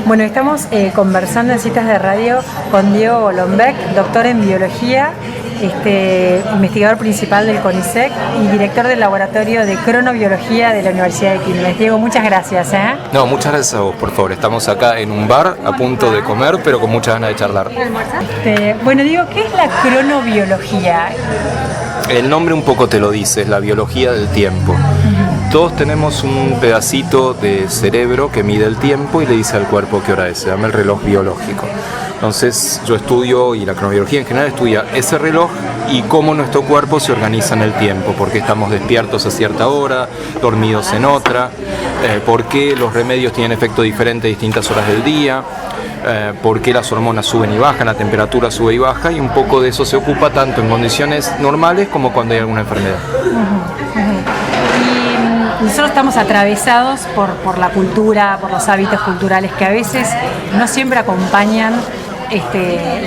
Bueno, estamos conversando en Citas de Radio con Diego Golombek, doctor en biología, investigador principal del CONICET y director del laboratorio de cronobiología de la Universidad de Quilmes. Diego, muchas gracias. No, muchas gracias a vos, por favor. Estamos acá en un bar a punto de comer, pero con muchas ganas de charlar. Bueno, Diego, ¿qué es la cronobiología? El nombre un poco te lo dice, es la biología del tiempo. Todos tenemos un pedacito de cerebro que mide el tiempo y le dice al cuerpo qué hora es, se llama el reloj biológico. Entonces yo estudio, y la cronobiología en general estudia ese reloj y cómo nuestro cuerpo se organiza en el tiempo, por qué estamos despiertos a cierta hora, dormidos en otra, por qué los remedios tienen efecto diferente a distintas horas del día, por qué las hormonas suben y bajan, la temperatura sube y baja, y un poco de eso se ocupa tanto en condiciones normales como cuando hay alguna enfermedad. Nosotros estamos atravesados por la cultura, por los hábitos culturales que a veces no siempre acompañan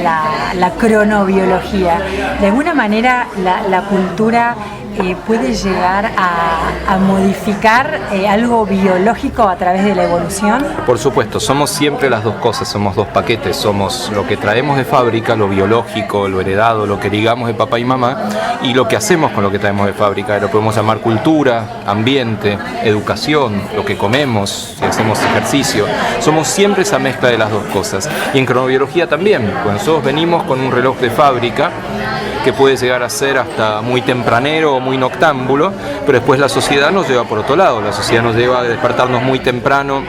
la cronobiología. De alguna manera la cultura puede llegar a modificar algo biológico a través de la evolución. Por supuesto, somos siempre las dos cosas, somos dos paquetes, somos lo que traemos de fábrica, lo biológico, lo heredado, lo que ligamos de papá y mamá, y lo que hacemos con lo que traemos de fábrica, lo podemos llamar cultura, ambiente, educación, lo que comemos, si hacemos ejercicio. Somos siempre esa mezcla de las dos cosas. Y en cronobiología también, cuando nosotros venimos con un reloj de fábrica, que puede llegar a ser hasta muy tempranero o muy noctámbulo, pero después la sociedad nos lleva por otro lado. La sociedad nos lleva a despertarnos muy temprano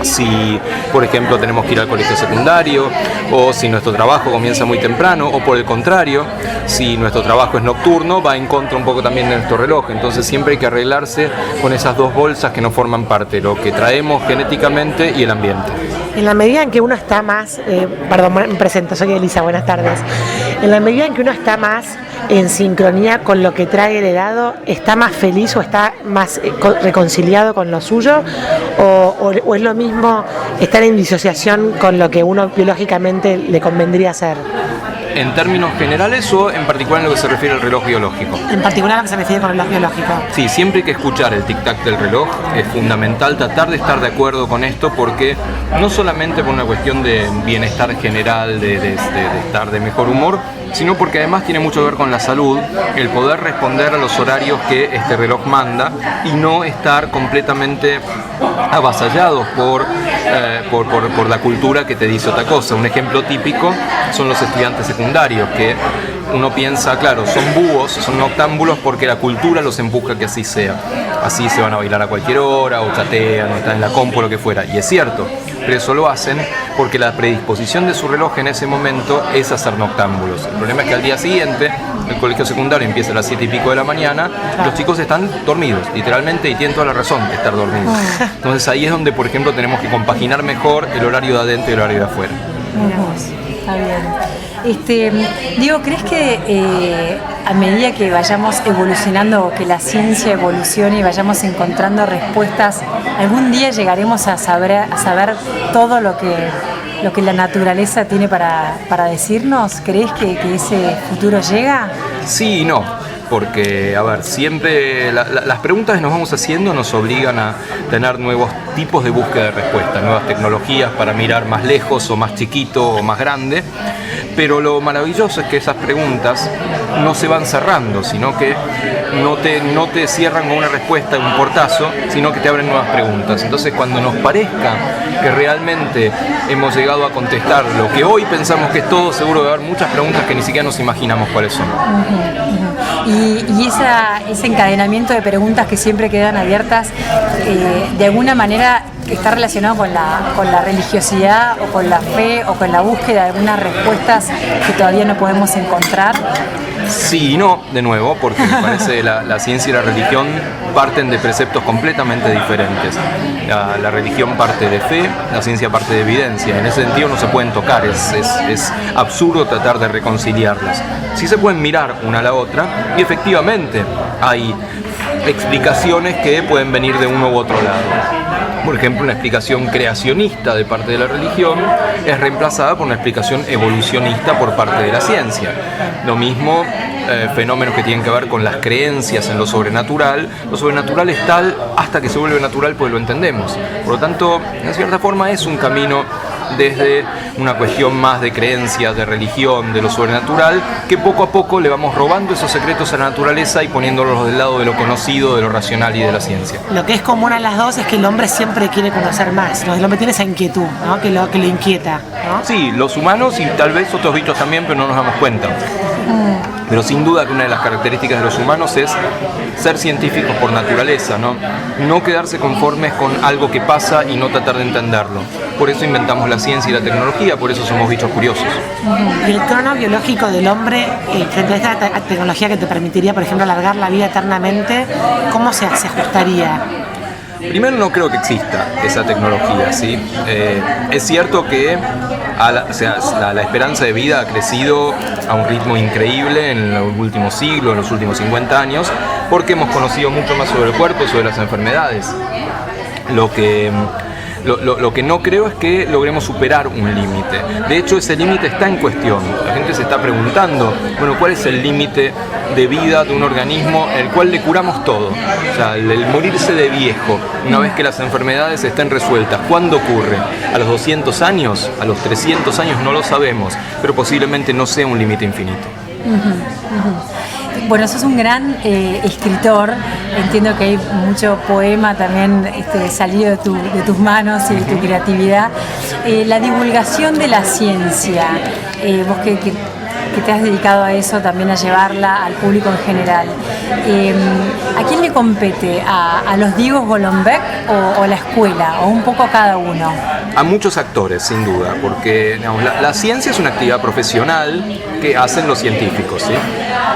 si, por ejemplo, tenemos que ir al colegio secundario, o si nuestro trabajo comienza muy temprano, o por el contrario, si nuestro trabajo es nocturno, va en contra un poco también de nuestro reloj. Entonces siempre hay que arreglarse con esas dos bolsas que no forman parte, lo que traemos genéticamente y el ambiente. En la medida en que uno está más, me presento, soy Elisa, buenas tardes. En la medida en que uno está más en sincronía con lo que trae heredado, ¿está más feliz o está más reconciliado con lo suyo? ¿O es lo mismo estar en disociación con lo que uno biológicamente le convendría hacer? ¿En términos generales o en particular en lo que se refiere al reloj biológico? En particular a lo que se refiere con el reloj biológico. Sí, siempre hay que escuchar el tic-tac del reloj. Es fundamental tratar de estar de acuerdo con esto, porque no solamente por una cuestión de bienestar general, de estar de mejor humor, sino porque además tiene mucho que ver con la salud, el poder responder a los horarios que este reloj manda y no estar completamente avasallados por la cultura que te dice otra cosa. Un ejemplo típico son los estudiantes secundarios, que uno piensa, claro, son búhos, son noctámbulos porque la cultura los empuja a que así sea. Así se van a bailar a cualquier hora, o chatean, o están en la compu, lo que fuera. Y es cierto, pero eso lo hacen porque la predisposición de su reloj en ese momento es a ser noctámbulos. El problema es que al día siguiente, el colegio secundario empieza a las 7 y pico de la mañana, los chicos están dormidos, literalmente, y tienen toda la razón de estar dormidos. Entonces ahí es donde, por ejemplo, tenemos que compaginar mejor el horario de adentro y el horario de afuera. Está bien. Diego, ¿crees que a medida que vayamos evolucionando, o que la ciencia evolucione y vayamos encontrando respuestas, algún día llegaremos a saber todo lo que la naturaleza tiene para decirnos? ¿Crees que ese futuro llega? Sí y no. Porque, a ver, siempre las preguntas que nos vamos haciendo nos obligan a tener nuevos tipos de búsqueda de respuesta, nuevas tecnologías para mirar más lejos o más chiquito o más grande, pero lo maravilloso es que esas preguntas no se van cerrando, sino que no te cierran con una respuesta, un portazo, sino que te abren nuevas preguntas. Entonces, cuando nos parezca que realmente hemos llegado a contestar lo que hoy pensamos que es todo, seguro va a haber muchas preguntas que ni siquiera nos imaginamos cuáles son. Y ese encadenamiento de preguntas que siempre quedan abiertas, de alguna manera está relacionado con la religiosidad, o con la fe, o con la búsqueda de algunas respuestas que todavía no podemos encontrar. Sí y no, de nuevo, porque me parece la ciencia y la religión parten de preceptos completamente diferentes. La religión parte de fe, la ciencia parte de evidencia. En ese sentido no se pueden tocar, es absurdo tratar de reconciliarlas. Sí se pueden mirar una a la otra, y efectivamente hay explicaciones que pueden venir de uno u otro lado. Por ejemplo, una explicación creacionista de parte de la religión es reemplazada por una explicación evolucionista por parte de la ciencia. Lo mismo, fenómenos que tienen que ver con las creencias en lo sobrenatural. Lo sobrenatural es tal hasta que se vuelve natural, pues lo entendemos. Por lo tanto, en cierta forma es un camino desde una cuestión más de creencias, de religión, de lo sobrenatural, que poco a poco le vamos robando esos secretos a la naturaleza y poniéndolos del lado de lo conocido, de lo racional y de la ciencia. Lo que es común a las dos es que el hombre siempre quiere conocer más, ¿no? El hombre tiene esa inquietud, ¿no? que lo inquieta, ¿no? Sí, los humanos y tal vez otros bichos también, pero no nos damos cuenta. Pero sin duda que una de las características de los humanos es ser científicos por naturaleza, no quedarse conformes con algo que pasa y no tratar de entenderlo. Por eso inventamos la ciencia y la tecnología, por eso somos bichos curiosos. Y el trono biológico del hombre, frente a esta tecnología que te permitiría, por ejemplo, alargar la vida eternamente, ¿cómo se ajustaría? Primero, no creo que exista esa tecnología, ¿sí? Es cierto que la esperanza de vida ha crecido a un ritmo increíble en los últimos siglos, en los últimos 50 años, porque hemos conocido mucho más sobre el cuerpo, sobre las enfermedades. Lo que no creo es que logremos superar un límite. De hecho, ese límite está en cuestión. La gente se está preguntando, bueno, ¿cuál es el límite de vida de un organismo el cual le curamos todo? O sea, el morirse de viejo, una vez que las enfermedades estén resueltas, ¿cuándo ocurre? ¿A los 200 años? ¿A los 300 años? No lo sabemos, pero posiblemente no sea un límite infinito. Bueno, sos un gran escritor, entiendo que hay mucho poema también salido de tus manos y de tu creatividad. La divulgación de la ciencia, vos que te has dedicado a eso, también a llevarla al público en general. ¿A quién le compete? ¿A los Diego Golombek o a la escuela? ¿O un poco a cada uno? A muchos actores, sin duda, porque digamos, la ciencia es una actividad profesional que hacen los científicos, ¿sí?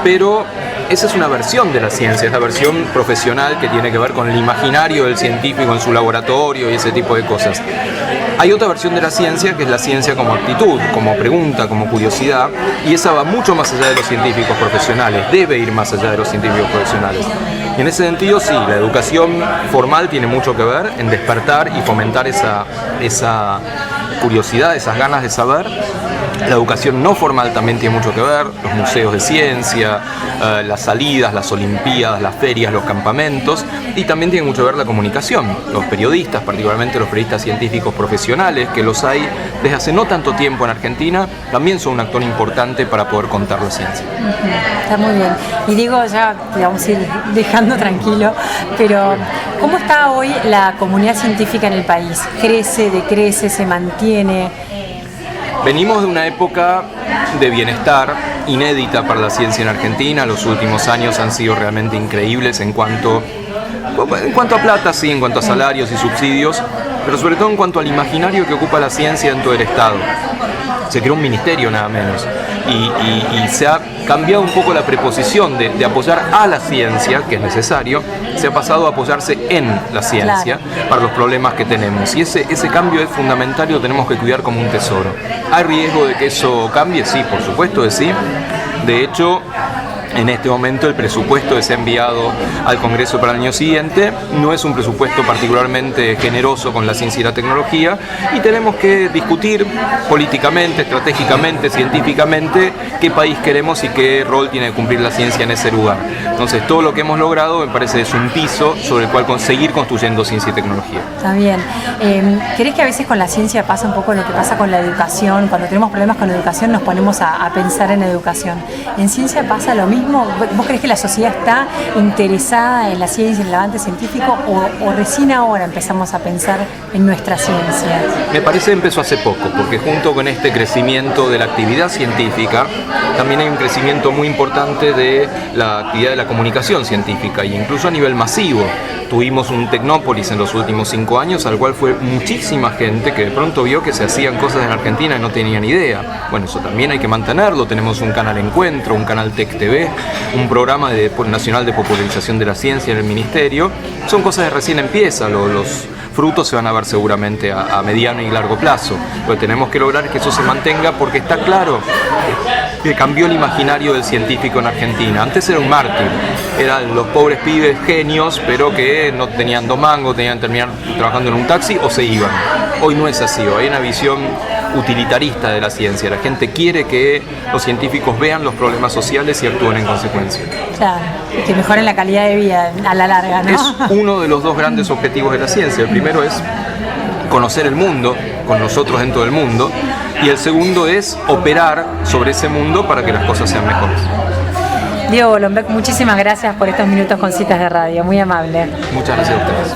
Pero esa es una versión de la ciencia, es la versión profesional que tiene que ver con el imaginario del científico en su laboratorio y ese tipo de cosas. Hay otra versión de la ciencia que es la ciencia como actitud, como pregunta, como curiosidad, y esa va mucho más allá de los científicos profesionales, debe ir más allá de los científicos profesionales. Y en ese sentido, sí, la educación formal tiene mucho que ver en despertar y fomentar esa curiosidad, esas ganas de saber. La educación no formal también tiene mucho que ver, los museos de ciencia, las salidas, las olimpiadas, las ferias, los campamentos, y también tiene mucho que ver la comunicación. Los periodistas, particularmente los periodistas científicos profesionales, que los hay desde hace no tanto tiempo en Argentina, también son un actor importante para poder contar la ciencia. Está muy bien. Y digo, ya te vamos a ir dejando tranquilo, pero ¿cómo está hoy la comunidad científica en el país? ¿Crece, decrece, se mantiene? Venimos de una época de bienestar inédita para la ciencia en Argentina. Los últimos años han sido realmente increíbles en cuanto a plata, sí, en cuanto a salarios y subsidios, pero sobre todo en cuanto al imaginario que ocupa la ciencia dentro del Estado. Se creó un ministerio nada menos y se ha cambiado un poco la preposición de apoyar a la ciencia, que es necesario, se ha pasado a apoyarse en la ciencia, claro, para los problemas que tenemos. Y ese cambio es fundamental y lo tenemos que cuidar como un tesoro. ¿Hay riesgo de que eso cambie? Sí, por supuesto que sí. De hecho, en este momento el presupuesto que se ha enviado al Congreso para el año siguiente no es un presupuesto particularmente generoso con la ciencia y la tecnología, y tenemos que discutir políticamente, estratégicamente, científicamente qué país queremos y qué rol tiene que cumplir la ciencia en ese lugar. Entonces todo lo que hemos logrado me parece es un piso sobre el cual seguir construyendo ciencia y tecnología. Está bien. ¿Crees que a veces con la ciencia pasa un poco lo que pasa con la educación? Cuando tenemos problemas con la educación nos ponemos a pensar en educación. ¿En ciencia pasa lo mismo? ¿Vos crees que la sociedad está interesada en la ciencia, en el avance científico, o recién ahora empezamos a pensar en nuestra ciencia? Me parece que empezó hace poco, porque junto con este crecimiento de la actividad científica, también hay un crecimiento muy importante de la actividad de la comunicación científica, e incluso a nivel masivo. Tuvimos un Tecnópolis en los últimos 5 años, al cual fue muchísima gente que de pronto vio que se hacían cosas en Argentina y no tenían idea. Bueno, eso también hay que mantenerlo. Tenemos un canal Encuentro, un canal Tec TV, un programa nacional de popularización de la ciencia en el Ministerio. Son cosas que recién empiezan, los frutos se van a ver seguramente a mediano y largo plazo. Lo que tenemos que lograr es que eso se mantenga, porque está claro que cambió el imaginario del científico en Argentina. Antes era un mártir, eran los pobres pibes genios, pero que no tenían 2 mangos, tenían que terminar trabajando en un taxi o se iban. Hoy no es así, hoy hay una visión utilitarista de la ciencia. La gente quiere que los científicos vean los problemas sociales y actúen en consecuencia. Claro, que mejoren la calidad de vida a la larga, ¿no? Es uno de los 2 grandes objetivos de la ciencia. El primero es conocer el mundo, con nosotros dentro del mundo, y el segundo es operar sobre ese mundo para que las cosas sean mejores. Diego Golombek, muchísimas gracias por estos minutos con Citas de Radio, muy amable. Muchas gracias a ustedes.